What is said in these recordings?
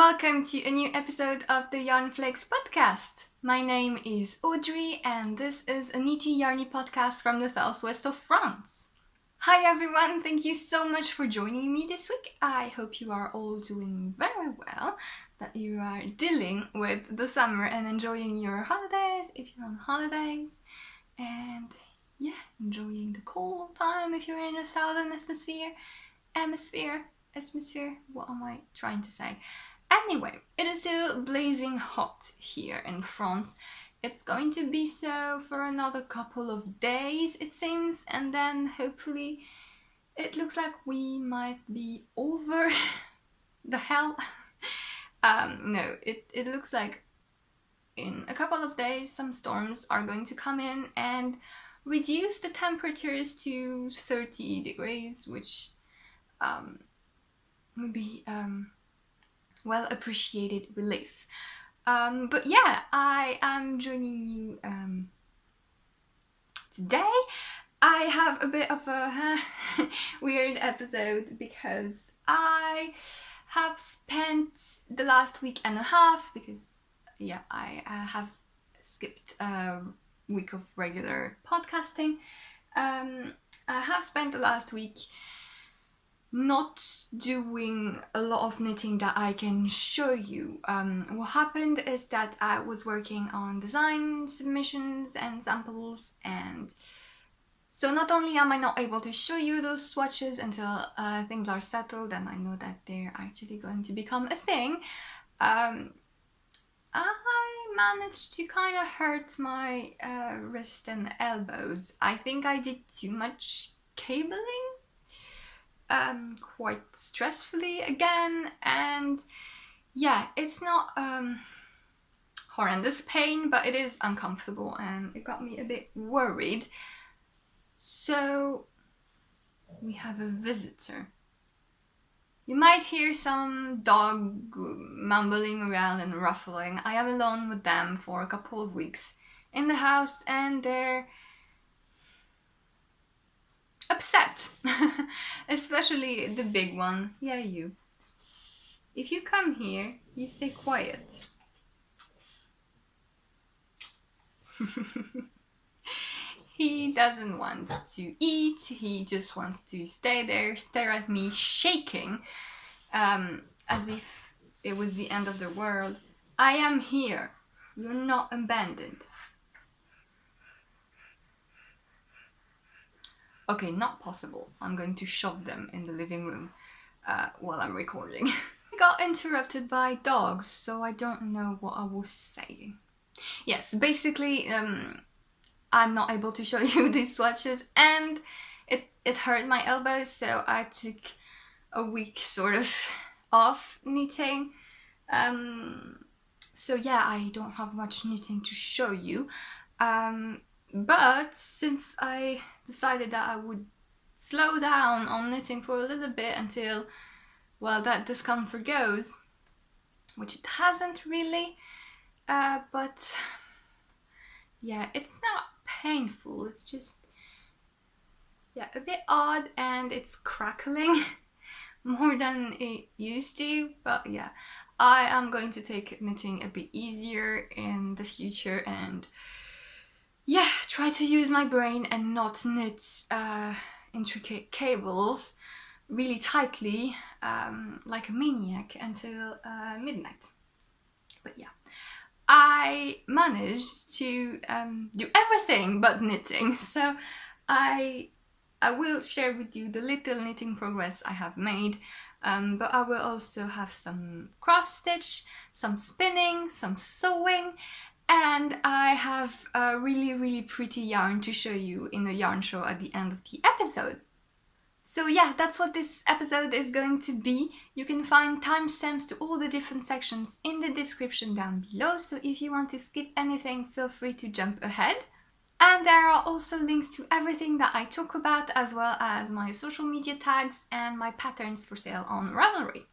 Welcome to a new episode of the Yarnflakes Podcast. My name is Audrey and this is a nitty yarny podcast from the southwest of France. Hi everyone, thank you so much for joining me this week. I hope you are all doing very well, that you are dealing with the summer and enjoying your holidays if you're on holidays, and enjoying the cold time if you're in a southern hemisphere, what am I trying to say? Anyway, it is still blazing hot here in France. It's going to be so for another couple of days, it seems, and then hopefully it looks like we might be over the hell. No, it looks like in a couple of days some storms are going to come in and reduce the temperatures to 30 degrees, which would be well appreciated relief. But yeah, I am joining you today. I have a bit of a weird episode because I have spent the last week and a half, because I have skipped a week of regular podcasting. I have spent the last week not doing a lot of knitting that I can show you. What happened is that I was working on design submissions and samples, and so not only am I not able to show you those swatches until things are settled and I know that they're actually going to become a thing, I managed to kind of hurt my wrist and elbows. I think I did too much cabling, quite stressfully again, and yeah, it's not horrendous pain, but it is uncomfortable and it got me a bit worried. So we have a visitor. You might hear some dog mumbling around and ruffling. I am alone with them for a couple of weeks in the house and they're upset. Especially the big one. Yeah, you. If you come here, you stay quiet. He doesn't want to eat, he just wants to stay there, stare at me, shaking, as if it was the end of the world. I am here. You're not abandoned. Okay, not possible. I'm going to shove them in the living room while I'm recording. I got interrupted by dogs, so I don't know what I was saying. Yes, basically, I'm not able to show you these swatches, and it hurt my elbows, so I took a week sort of off knitting. So yeah, I don't have much knitting to show you. But since I decided that I would slow down on knitting for a little bit until, well, that discomfort goes, which it hasn't really, but yeah, it's not painful, it's just, a bit odd, and it's crackling more than it used to, but yeah, I am going to take knitting a bit easier in the future and try to use my brain and not knit intricate cables really tightly like a maniac until midnight. But yeah, I managed to do everything but knitting, so I will share with you the little knitting progress I have made, but I will also have some cross stitch, some spinning, some sewing, and I have a really pretty yarn to show you in the yarn show at the end of the episode. So yeah, that's what this episode is going to be. You can find timestamps to all the different sections in the description down below, so if you want to skip anything, feel free to jump ahead. And there are also links to everything that I talk about, as well as my social media tags and my patterns for sale on Ravelry.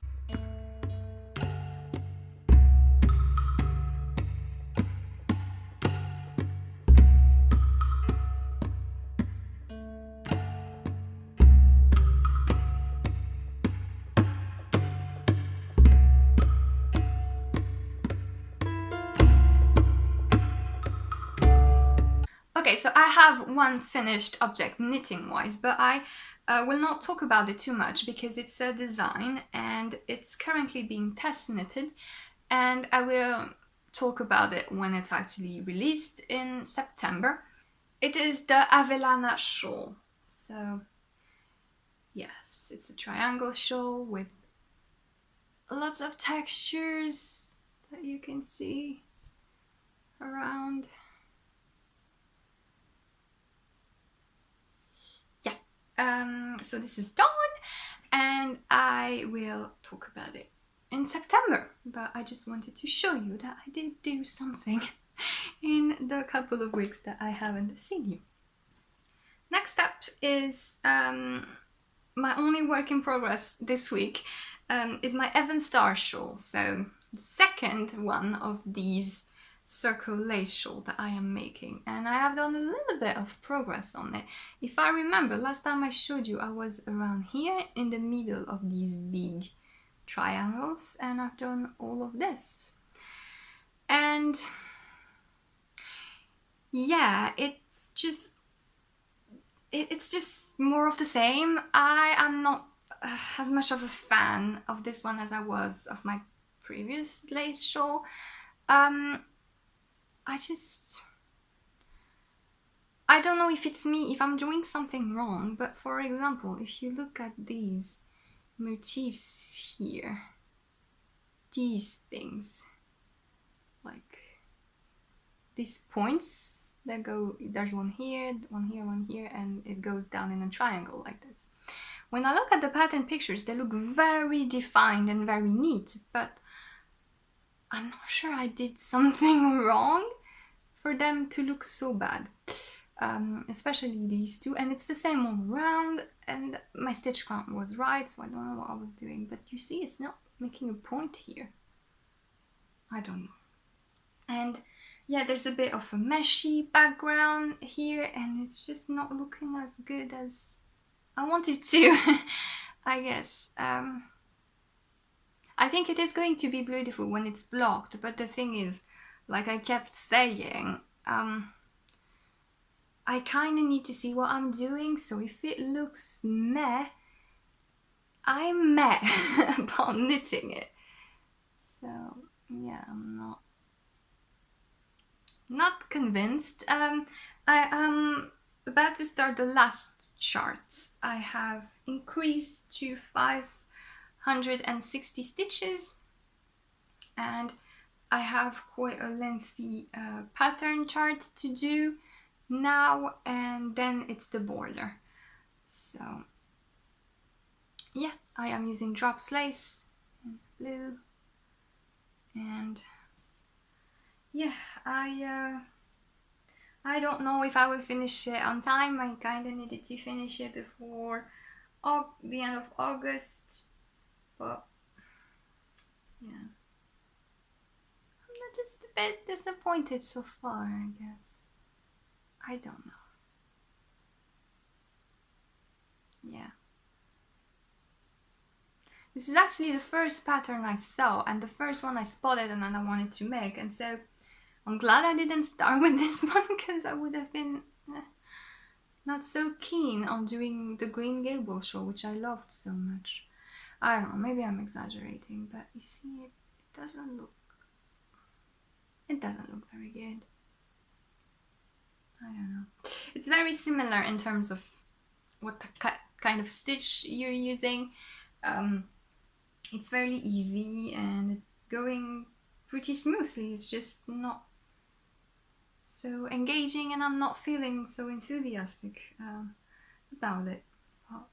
Okay, so I have one finished object knitting wise, but I will not talk about it too much because it's a design and it's currently being test knitted, and I will talk about it when it's actually released in September. It is the Avelana Shawl. So yes, it's a triangle shawl with lots of textures that you can see around. So this is done, and I will talk about it in September, but I just wanted to show you that I did do something in the couple of weeks that I haven't seen you. Next up is my only work in progress this week, is my Evenstar shawl. So the second one of these circle lace shawl that I am making, and I have done a little bit of progress on it. If I remember, last time I showed you I was around here in the middle of these big triangles, and I've done all of this. And yeah, it's just more of the same. I am not as much of a fan of this one as I was of my previous lace shawl. I don't know if it's me, if I'm doing something wrong, but for example, if you look at these motifs here, these things, like these points that go, there's one here, and it goes down in a triangle like this. When I look at the pattern pictures, they look very defined and very neat, but I'm not sure I did something wrong for them to look so bad. Especially these two, and it's the same all around, and my stitch count was right, so I don't know what I was doing, but you see it's not making a point here. I don't know. And yeah, there's a bit of a meshy background here, and it's just not looking as good as I want it to. I guess. I think it is going to be beautiful when it's blocked, but the thing is, like I kept saying, I kind of need to see what I'm doing, so if it looks meh, I'm meh about knitting it. So yeah, I'm not convinced. I am about to start the last charts. I have increased to 560 stitches, and I have quite a lengthy pattern chart to do now, and then it's the border. So yeah, I am using drops lace in blue, and yeah, I don't know if I will finish it on time. I kind of needed to finish it before the end of August, but yeah, I'm just a bit disappointed so far, I guess. I don't know. Yeah. This is actually the first pattern I saw, and the first one I spotted and then I wanted to make, and so I'm glad I didn't start with this one, because I would have been not so keen on doing the Green Gable show, which I loved so much. I don't know, maybe I'm exaggerating, but you see, it doesn't look very good. I don't know. It's very similar in terms of what kind of stitch you're using. It's very easy and it's going pretty smoothly. It's just not so engaging, and I'm not feeling so enthusiastic about it. But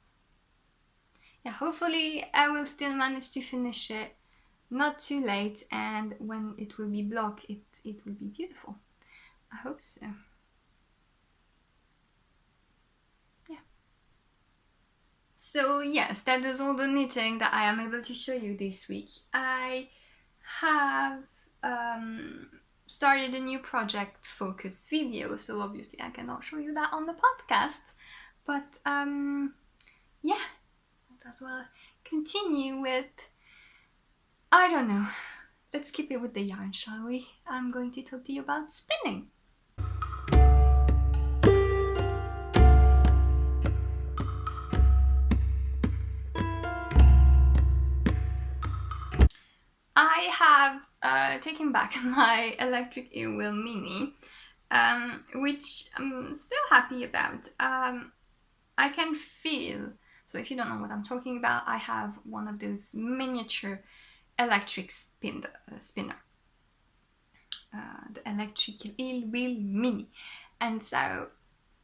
yeah, hopefully I will still manage to finish it not too late, and when it will be blocked, it will be beautiful. I hope so. So yes, that is all the knitting that I am able to show you this week. I have started a new project focused video, so obviously I cannot show you that on the podcast, but yeah, as well continue with, I don't know, let's keep it with the yarn, shall we? I'm going to talk to you about spinning. have taken back my electric earwheel mini, which I'm still happy about. I can feel, so if you don't know what I'm talking about, I have one of those miniature electric spinner, the electric earwheel mini, and so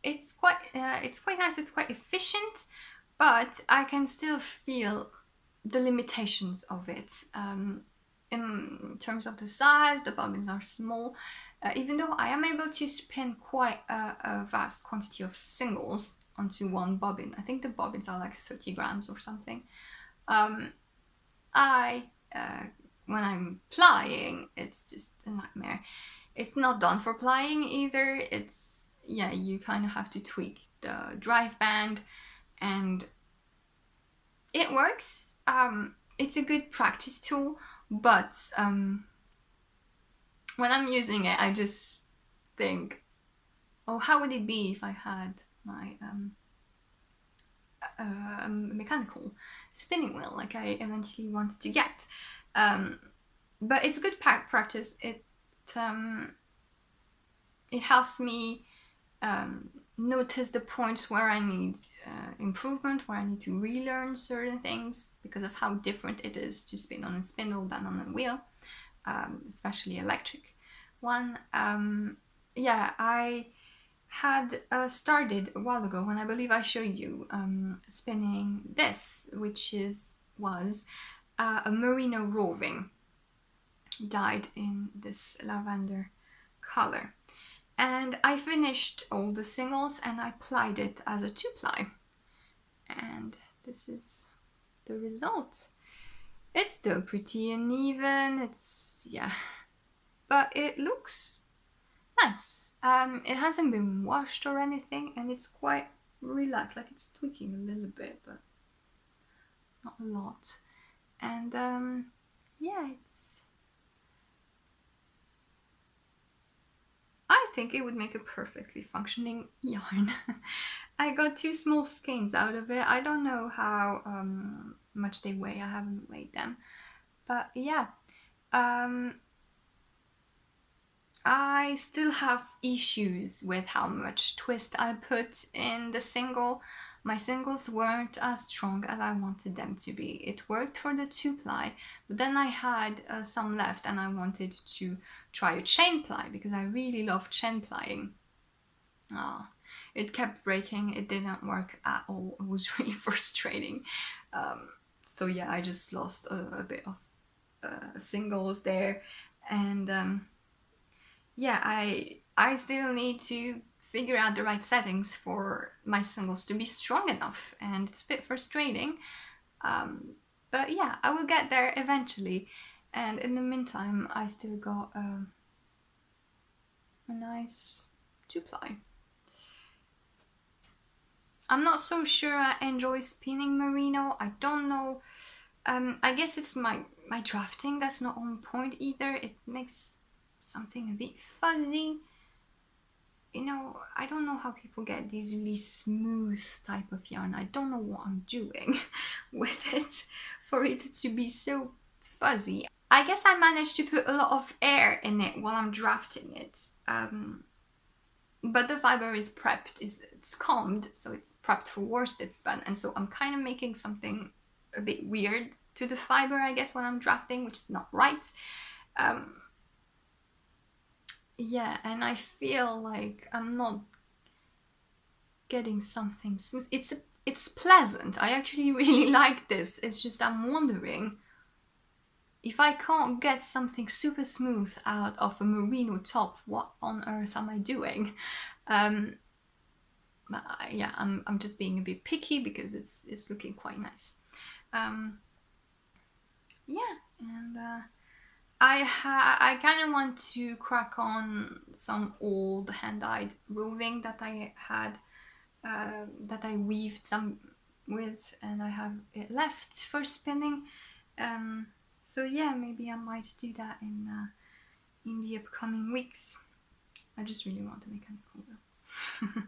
it's quite nice. It's quite efficient, but I can still feel the limitations of it. In terms of the size, the bobbins are small. Even though I am able to spin quite a vast quantity of singles onto one bobbin. I think the bobbins are like 30 grams or something. When I'm plying, it's just a nightmare. It's not done for plying either. You kind of have to tweak the drive band, and it works. It's a good practice tool, but when I'm using it, I just think, oh, how would it be if I had my mechanical spinning wheel like I eventually wanted to get. But it's good practice. It helps me notice the points where I need improvement, where I need to relearn certain things because of how different it is to spin on a spindle than on a wheel, especially electric one. I had started a while ago when I believe I showed you spinning this, which was a Merino roving dyed in this lavender color. And I finished all the singles and I plied it as a 2-ply. And this is the result. It's still pretty uneven, but it looks nice. It hasn't been washed or anything, and it's quite relaxed, like it's tweaking a little bit, but not a lot. And I think it would make a perfectly functioning yarn. I got 2 small skeins out of it. I don't know how much they weigh. I haven't weighed them. But yeah. I still have issues with how much twist I put in the single. My singles weren't as strong as I wanted them to be. It worked for the 2-ply, but then I had some left and I wanted to try a chain ply because I really love chain plying. It kept breaking. It didn't work at all. It was really frustrating. So yeah, I just lost a bit of singles there, and I still need to figure out the right settings for my singles to be strong enough, and it's a bit frustrating. But yeah, I will get there eventually, and in the meantime, I still got a nice 2-ply. I'm not so sure I enjoy spinning merino. I don't know. I guess it's my drafting that's not on point either. It makes something a bit fuzzy. I don't know how people get these really smooth type of yarn. I don't know what I'm doing with it for it to be so fuzzy. I guess I managed to put a lot of air in it while I'm drafting it. But the fiber is prepped, it's combed, so it's prepped for worsted spun, and so I'm kind of making something a bit weird to the fiber, I guess, when I'm drafting, which is not right. And I feel like I'm not getting something smooth. It's pleasant. I actually really like this. It's just I'm wondering if I can't get something super smooth out of a merino top, what on earth am I doing? I'm just being a bit picky because it's looking quite nice. I kind of want to crack on some old hand-dyed roving that I had, that I weaved some with, and I have it left for spinning. So yeah, maybe I might do that in the upcoming weeks. I just really want to make a mechanical though.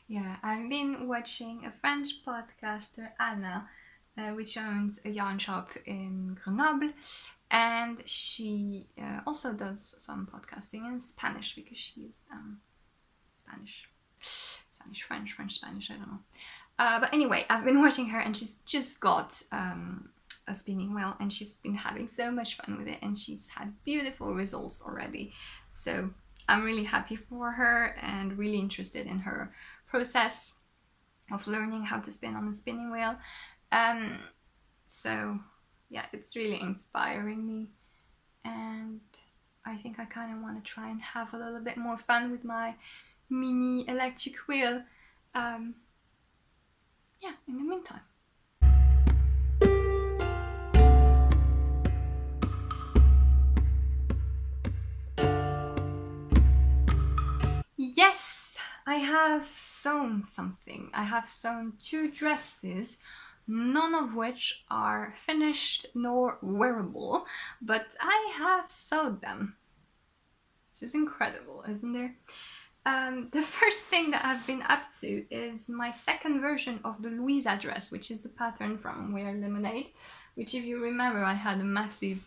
Yeah, I've been watching a French podcaster, Anna, which owns a yarn shop in Grenoble, And she also does some podcasting in Spanish because she's Spanish, French, Spanish, I don't know. But anyway, I've been watching her and she's just got a spinning wheel and she's been having so much fun with it and she's had beautiful results already. So I'm really happy for her and really interested in her process of learning how to spin on a spinning wheel. So yeah, it's really inspiring me, and I think I kind of want to try and have a little bit more fun with my mini electric wheel. Yeah, in the meantime. Yes, I have sewn something. I have sewn 2 dresses, none of which are finished nor wearable, but I have sewed them. Which is incredible, isn't there? The first thing that I've been up to is my second version of the Louisa dress, which is the pattern from Wear Lemonade, which, if you remember, I had a massive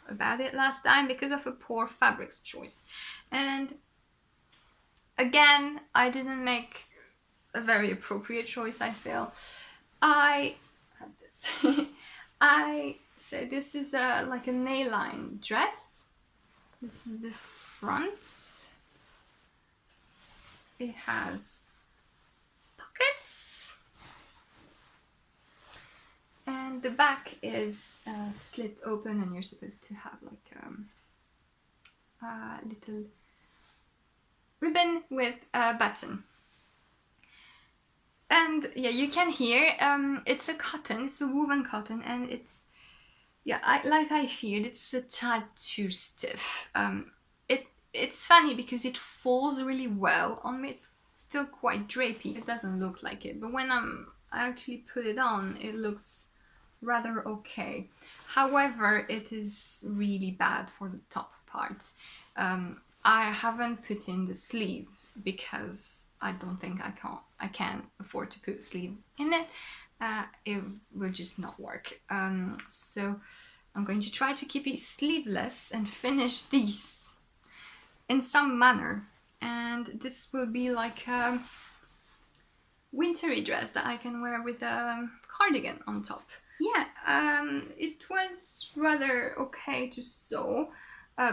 about it last time because of a poor fabrics choice. And again, I didn't make a very appropriate choice, I feel. I have this. So this is like a nail-line dress. This is the front. It has pockets. And the back is slit open and you're supposed to have like a little ribbon with a button. And yeah, you can hear it's a cotton, it's a woven cotton, and it's, yeah, like I feared, it's a tad too stiff. It's funny because it falls really well on me. It's still quite drapey. It doesn't look like it, but when I actually put it on, it looks rather okay. However, it is really bad for the top part. I haven't put in the sleeve because I don't think I can afford to put a sleeve in it. It will just not work. So I'm going to try to keep it sleeveless and finish these in some manner. And this will be like a wintry dress that I can wear with a cardigan on top. Yeah, it was rather okay to sew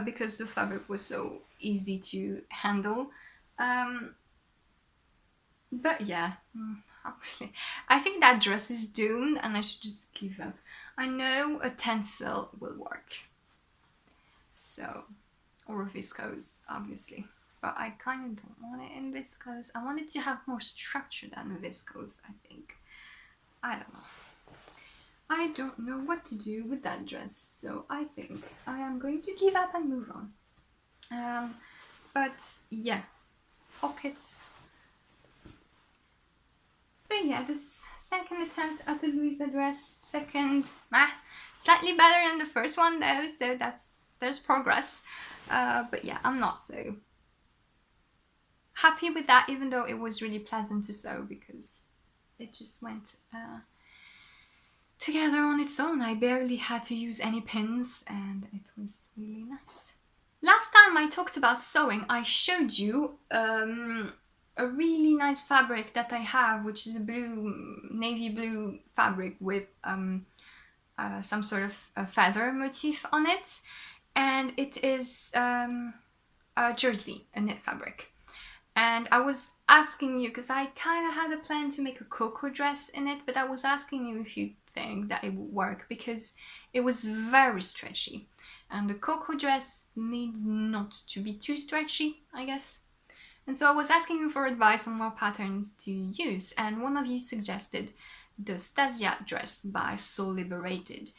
because the fabric was so easy to handle. But yeah, I think that dress is doomed and I should just give up. I know a tencel will work. So, or a viscose, obviously. But I kind of don't want it in viscose. I want it to have more structure than viscose, I think. I don't know. I don't know what to do with that dress, so I think I am going to give up and move on. But yeah, pockets. But yeah, this second attempt at the Louisa dress, slightly better than the first one though, so there's progress. But yeah, I'm not so happy with that, even though it was really pleasant to sew because it just went together on its own. I barely had to use any pins and it was really nice. Last time I talked about sewing, I showed you a really nice fabric that I have, which is a navy blue fabric with some sort of a feather motif on it. And it is a jersey, a knit fabric. And I was asking you, because I kind of had a plan to make a cocoa dress in it, but I was asking you if you think that it would work because it was very stretchy. And the cocoa dress needs not to be too stretchy, I guess. And so I was asking you for advice on what patterns to use. And one of you suggested the Stasia dress by Soul Liberated.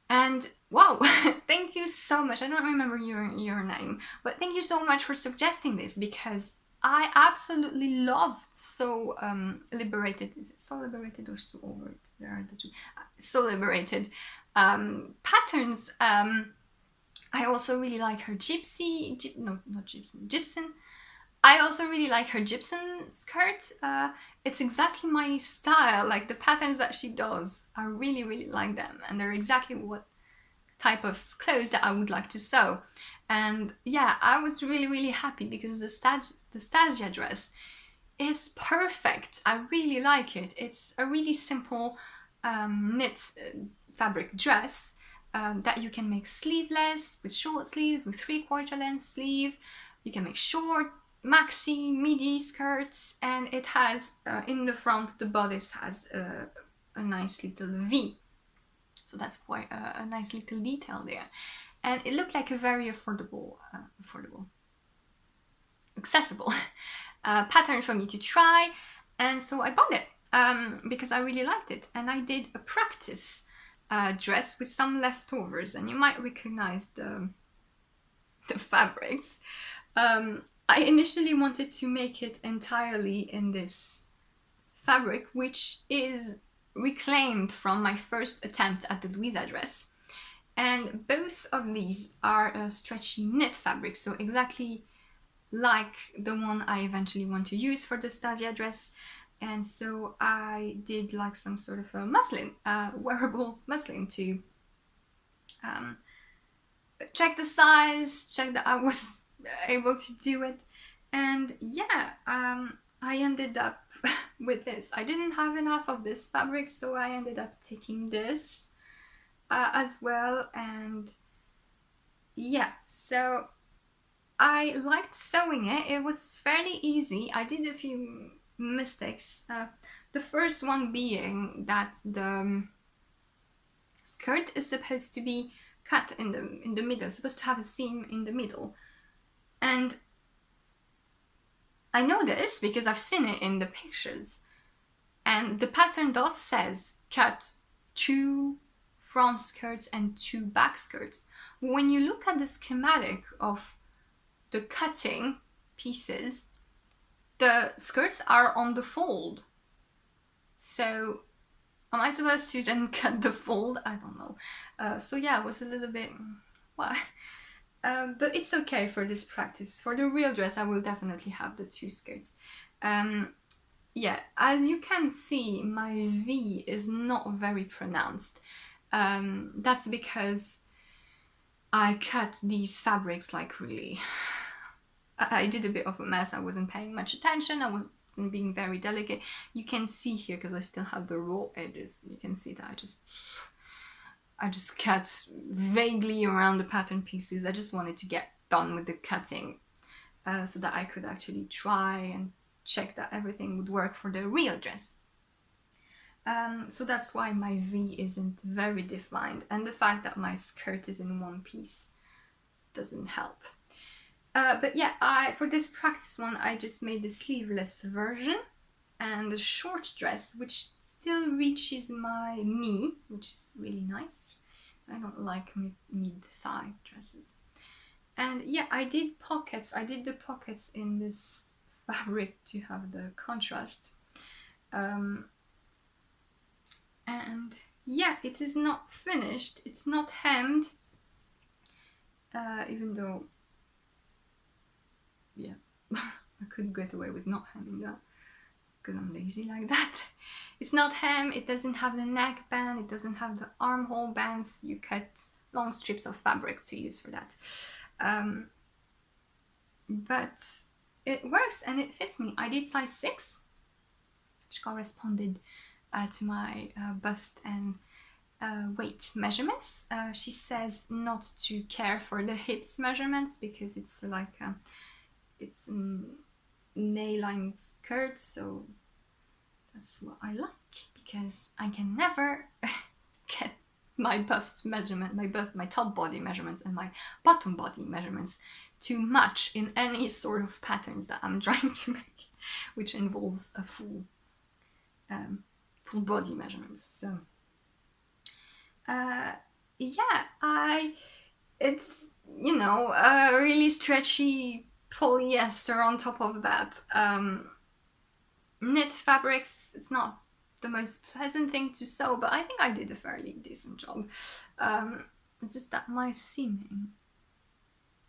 And wow, thank you so much. I don't remember your name, but thank you so much for suggesting this because I absolutely loved Soul Liberated. Is it Soul Liberated or Soul Over? There are the two. Soul Liberated patterns. I also really like her gypsy. Gypsum. I also really like her gypsum skirt. It's exactly my style. Like the patterns that she does, I really, really like them. And they're exactly what type of clothes that I would like to sew. And yeah, I was really, really happy because the Stasia dress is perfect. I really like it. It's a really simple knit fabric dress that you can make sleeveless, with short sleeves, with 3/4 length sleeve. You can make short, maxi, midi skirts, and it has in the front, the bodice has a nice little V. So that's quite a nice little detail there. And it looked like a very affordable, accessible pattern for me to try. And so I bought it because I really liked it. And I did a practice dress with some leftovers, and you might recognize the fabrics. I initially wanted to make it entirely in this fabric, which is reclaimed from my first attempt at the Louisa dress. And both of these are stretchy knit fabrics, so exactly like the one I eventually want to use for the Stasia dress. And so I did like some sort of a muslin, wearable muslin, to check the size, check that I was able to do it. And yeah, I ended up with this. I didn't have enough of this fabric, so I ended up taking this as well. And yeah, so I liked sewing it. It was fairly easy. I did a few mistakes. The first one being that the skirt is supposed to be cut in the middle. It's supposed to have a seam in the middle. And I know this because I've seen it in the pictures. And the pattern does says cut 2 front skirts and 2 back skirts. When you look at the schematic of the cutting pieces, the skirts are on the fold. So am I supposed to then cut the fold? I don't know. So yeah, it was a little bit what? But it's okay for this practice. For the real dress, I will definitely have the 2 skirts. Yeah, as you can see, my V is not very pronounced. That's because I cut these fabrics like really... I did a bit of a mess. I wasn't paying much attention. I wasn't being very delicate. You can see here, because I still have the raw edges, you can see that I just cut vaguely around the pattern pieces. I just wanted to get done with the cutting so that I could actually try and check that everything would work for the real dress. So that's why my V isn't very defined, and the fact that my skirt is in one piece doesn't help. But yeah, for this practice one, I just made the sleeveless version and the short dress, which still reaches my knee, which is really nice. I don't like mid-thigh dresses. And yeah, I did pockets. I did the pockets in this fabric to have the contrast. And yeah, it is not finished. It's not hemmed, even though, yeah, I could get away with not hemming that because I'm lazy like that. It's not hem, it doesn't have the neck band, it doesn't have the armhole bands. You cut long strips of fabric to use for that. But it works and it fits me. I did size 6, which corresponded to my bust and weight measurements. She says not to care for the hips measurements because it's like it's a nail-lined skirt, so that's what I like, because I can never get my bust measurement, my top body measurements and my bottom body measurements to match in any sort of patterns that I'm trying to make, which involves a full body measurements. So yeah, it's, you know, a really stretchy polyester on top of that. Knit fabrics, it's not the most pleasant thing to sew, but I think I did a fairly decent job. It's just that my seaming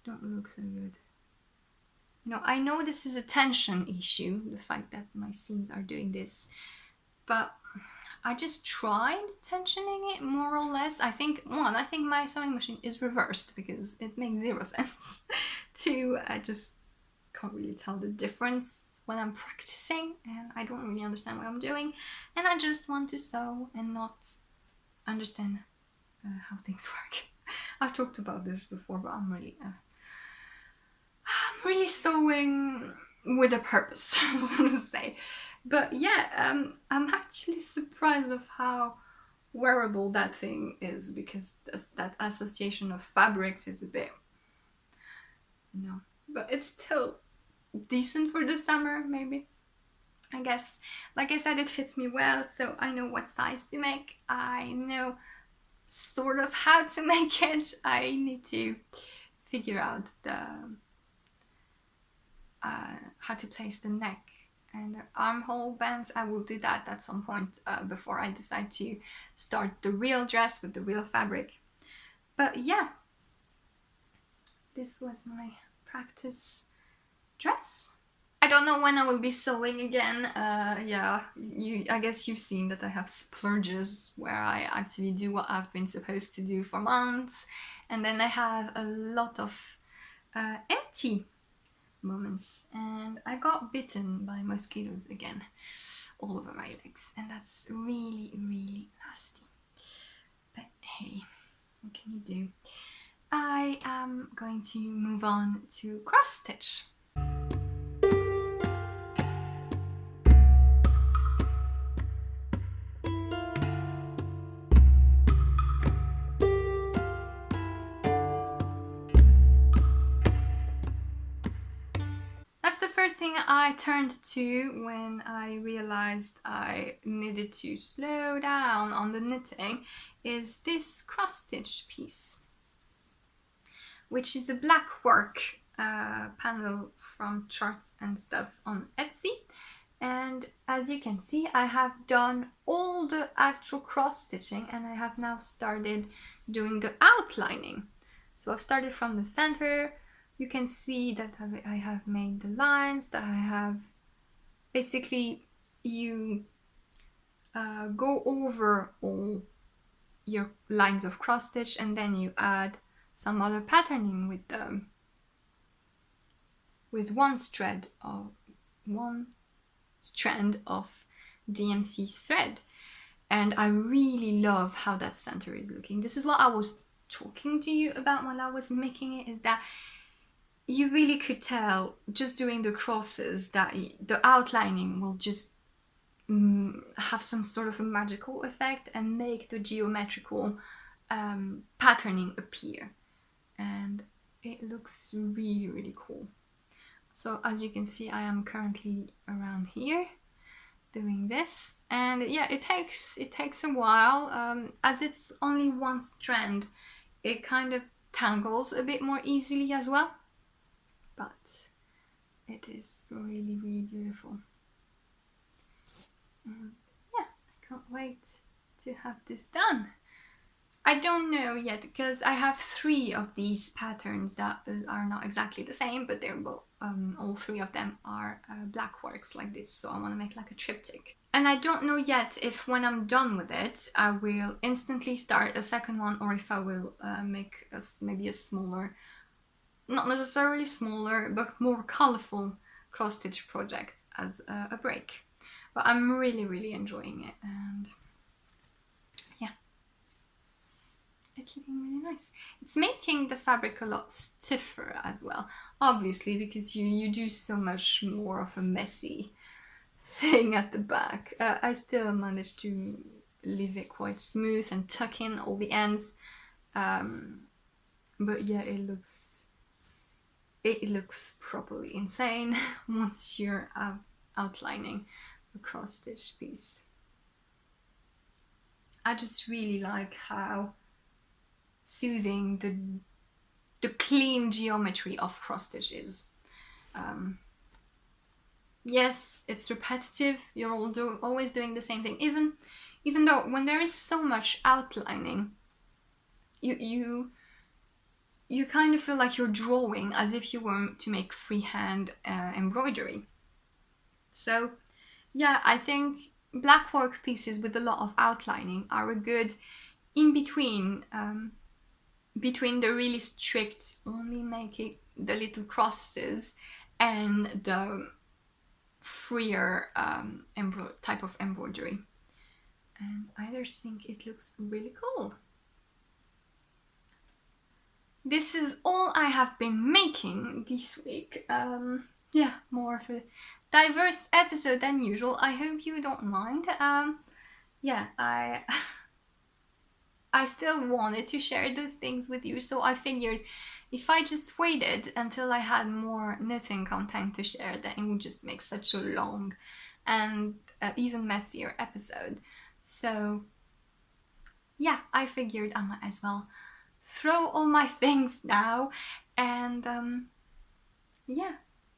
don't look so good. You know, I know this is a tension issue, the fact that my seams are doing this, but I just tried tensioning it more or less. I think my sewing machine is reversed because it makes zero sense. Two, I just can't really tell the difference when I'm practicing, and I don't really understand what I'm doing, and I just want to sew and not understand how things work. I've talked about this before, but I'm really sewing with a purpose, so to say. But yeah, I'm actually surprised of how wearable that thing is, because that association of fabrics is a bit, but it's still decent for the summer, maybe. I guess, like I said, it fits me well, so I know what size to make. I know sort of how to make it. I need to figure out how to place the neck and the armhole bands. I will do that at some point before I decide to start the real dress with the real fabric. But yeah, this was my practice dress. I don't know when I will be sewing again. I guess you've seen that I have splurges where I actually do what I've been supposed to do for months, and then I have a lot of empty moments, and I got bitten by mosquitoes again all over my legs, and that's really, really nasty. But hey, what can you do? I am going to move on to cross stitch. That's the first thing I turned to when I realized I needed to slow down on the knitting, is this cross stitch piece, which is a black work panel from Charts and Stuff on Etsy. And as you can see, I have done all the actual cross stitching, and I have now started doing the outlining. So I've started from the center. You can see that I have made the lines, that I have basically, you go over all your lines of cross stitch, and then you add some other patterning with one strand of DMC thread. And I really love how that center is looking. This is what I was talking to you about when I was making it, is that you really could tell just doing the crosses that the outlining will just have some sort of a magical effect and make the geometrical patterning appear. And it looks really, really cool. So as you can see, I am currently around here doing this, and yeah, it takes a while. As it's only one strand, it kind of tangles a bit more easily as well, but it is really, really beautiful. And yeah, I can't wait to have this done. I don't know yet, because I have 3 of these patterns that are not exactly the same, but they're both, all 3 of them are black works like this, so I want to make like a triptych. And I don't know yet if when I'm done with it, I will instantly start a second one, or if I will make maybe a smaller, not necessarily smaller, but more colorful cross-stitch project as a break. But I'm really, really enjoying it, and yeah, it's looking really nice. It's making the fabric a lot stiffer as well, obviously, because you do so much more of a messy thing at the back. I still managed to leave it quite smooth and tuck in all the ends, but yeah, it looks properly insane once you're outlining a cross stitch piece. I just really like how soothing the clean geometry of cross stitch is. Yes, it's repetitive. You're always doing the same thing, even though when there is so much outlining, you kind of feel like you're drawing as if you were to make freehand embroidery. So yeah, I think black work pieces with a lot of outlining are a good in between, between the really strict only making the little crosses and the freer type of embroidery. And I just think it looks really cool. This is all I have been making this week. Yeah, more of a diverse episode than usual. I hope you don't mind. Yeah, I still wanted to share those things with you, so I figured if I just waited until I had more knitting content to share, then it would just make such a long and even messier episode. So yeah, I figured I might as well throw all my things now and yeah,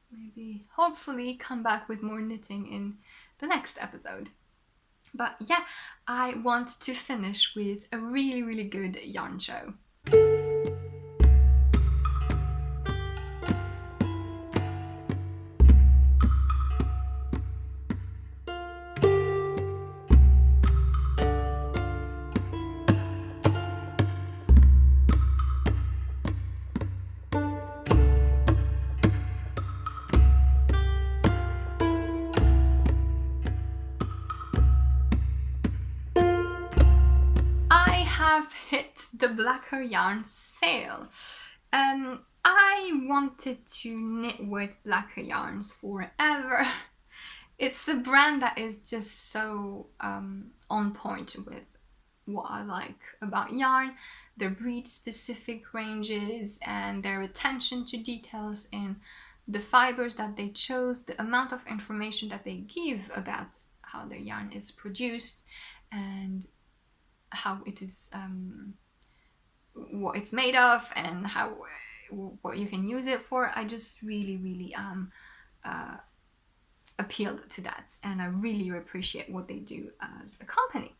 maybe hopefully come back with more knitting in the next episode. But yeah, I want to finish with a really, really good yarn show. Have hit the Blacker Yarn sale. I wanted to knit with Blacker Yarns forever. It's a brand that is just so on point with what I like about yarn, their breed specific ranges and their attention to details in the fibers that they chose, the amount of information that they give about how their yarn is produced and how it is, what it's made of and what you can use it for. I just really appealed to that, and I really appreciate what they do as a company.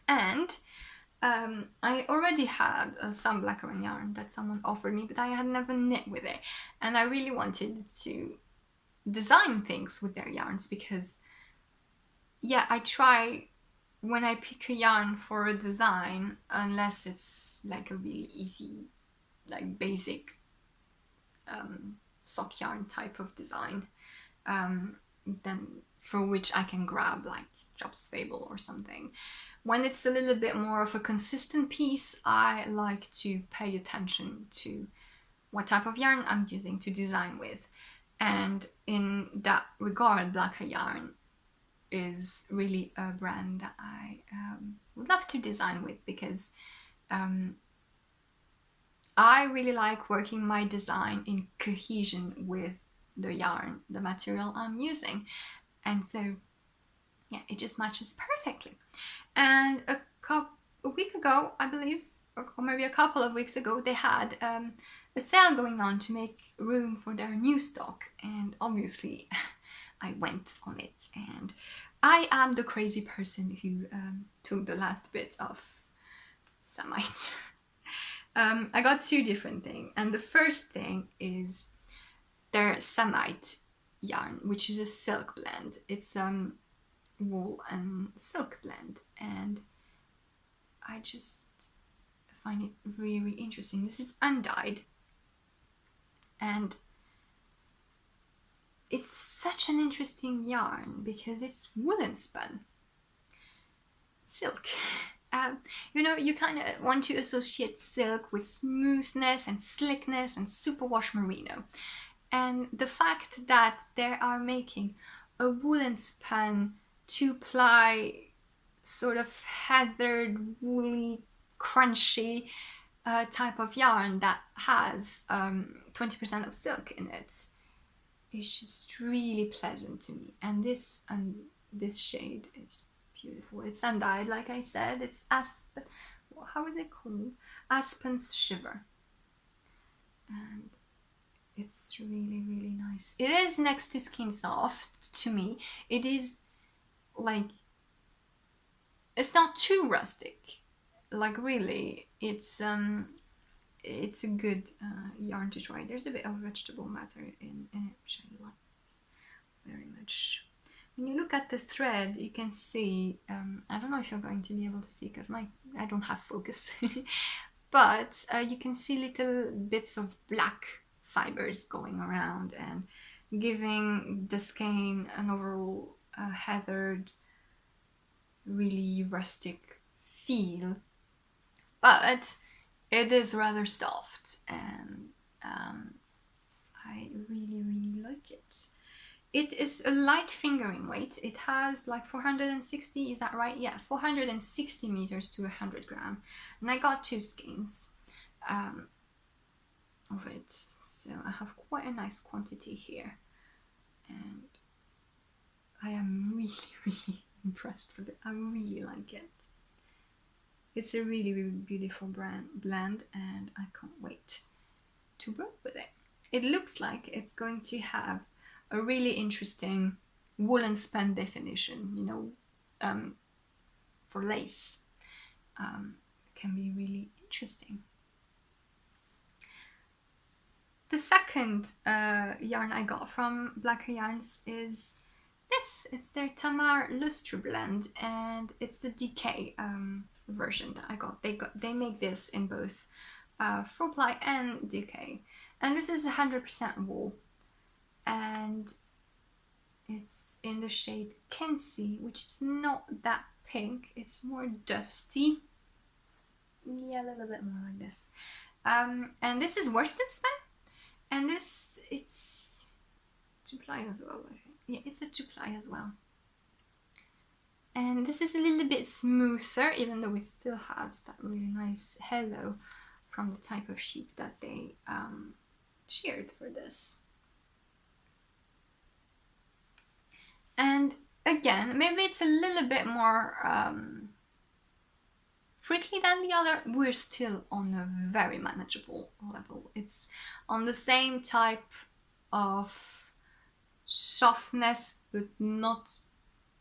And I already had some Blacker yarn that someone offered me, but I had never knit with it, and I really wanted to design things with their yarns because yeah, I try when I pick a yarn for a design, unless it's like a really easy, like basic sock yarn type of design, then for which I can grab like Job's Fable or something. When it's a little bit more of a consistent piece, I like to pay attention to what type of yarn I'm using to design with. And in that regard, Blacker Yarn is really a brand that I would love to design with because I really like working my design in cohesion with the yarn, the material I'm using. And so, yeah, it just matches perfectly. And a week ago, I believe, or maybe a couple of weeks ago, they had a sale going on to make room for their new stock. And obviously, I went on it, and I am the crazy person who took the last bit of Samite. I got two different things, and the first thing is their Samite yarn, which is a silk blend. It's wool and silk blend, and I just find it really interesting. This is undyed, and it's such an interesting yarn because it's woolen spun silk. You know, you kind of want to associate silk with smoothness and slickness and superwash merino. And the fact that they are making a woolen spun 2-ply sort of heathered, woolly, crunchy type of yarn that has 20% of silk in it, it's just really pleasant to me. And this shade is beautiful. It's undyed, like I said. It's Aspen. How is it called? Aspen's Shiver. And it's really, really nice. It is next to Skin Soft to me. It is like, it's not too rustic. Like really, it's a good yarn to try. There's a bit of vegetable matter in it, which I like very much. when you look at the thread, you can see, I don't know if you're going to be able to see because I don't have focus, but you can see little bits of black fibers going around and giving the skein an overall heathered, really rustic feel. But it is rather soft, and I really like it. It is a light fingering weight. It has like 460, is that right? Yeah, 460 meters to 100 gram. And I got 2 skeins of it. So I have quite a nice quantity here. And I am really impressed with it. I really like it. It's a really beautiful blend, and I can't wait to work with it. It looks like it's going to have a really interesting woolen span definition, for lace. It can be really interesting. The second yarn I got from Blacker Yarns is this. It's their Tamar Lustre blend, and it's the DK version that I got. They make this in both 4-ply and DK, and this is 100% wool, and it's in the shade Kensey, which is not that pink. It's more dusty. Yeah, a little bit more like this. And this is worsted span, and it's 2-ply as well, I think. Yeah, it's a 2-ply as well. And this is a little bit smoother, even though it still has that really nice halo from the type of sheep that they sheared for this. And again, maybe it's a little bit more prickly than the other. We're still on a very manageable level. It's on the same type of softness, but not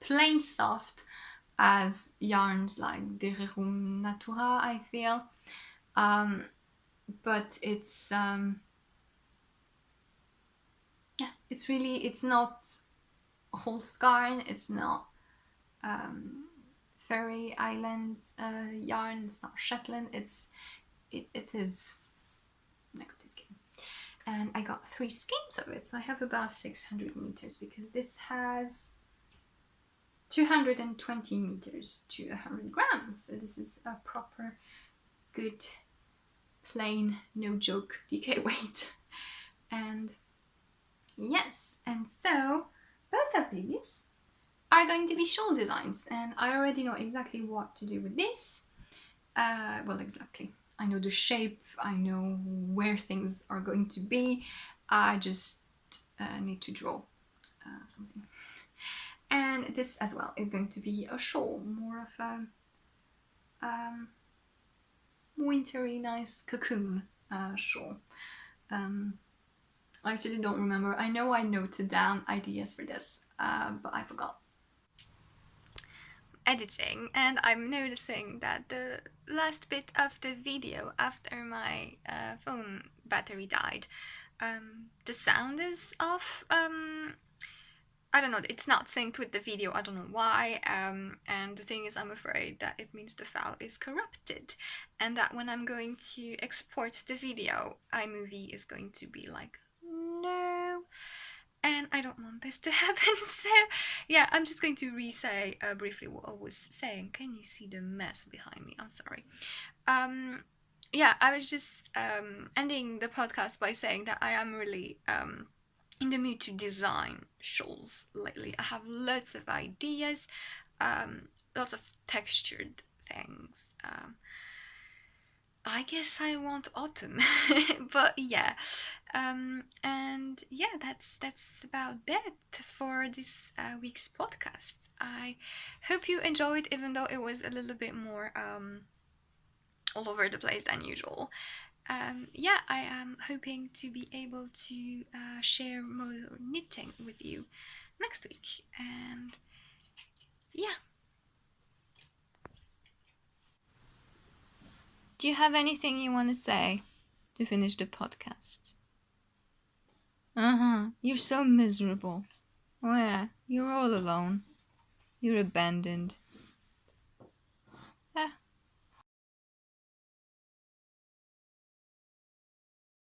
plain soft as yarns like De Rerum Natura, I feel. But it's it's not Holskarn, it's not Faroe Islands yarn, it's not Shetland, it is next to skein. And I got 3 skeins of it, so I have about 600 meters, because this has 220 meters to 100 grams, so this is a proper good plain no joke DK weight. And yes, and so both of these are going to be shawl designs, and I already know exactly what to do with this. Well, exactly. I know the shape, I know where things are going to be. I just need to draw something. And this as well is going to be a shawl, more of a wintry, nice cocoon shawl. I actually don't remember. I know I noted down ideas for this, but I forgot. Editing, and I'm noticing that the last bit of the video after my phone battery died, the sound is off. I don't know, it's not synced with the video, I don't know why, and the thing is, I'm afraid that it means the file is corrupted, and that when I'm going to export the video, iMovie is going to be like, no, and I don't want this to happen. So yeah, I'm just going to re-say briefly what I was saying. Can you see the mess behind me? I'm sorry. Yeah, I was just ending the podcast by saying that I am really in the mood to design shawls lately. I have lots of ideas, lots of textured things. I guess I want autumn, but yeah, and yeah, that's about that for this week's podcast. I hope you enjoyed, even though it was a little bit more all over the place than usual. Yeah, I am hoping to be able to share more knitting with you next week, and yeah. Do you have anything you want to say to finish the podcast? You're so miserable. Oh yeah, you're all alone. You're abandoned. Ah,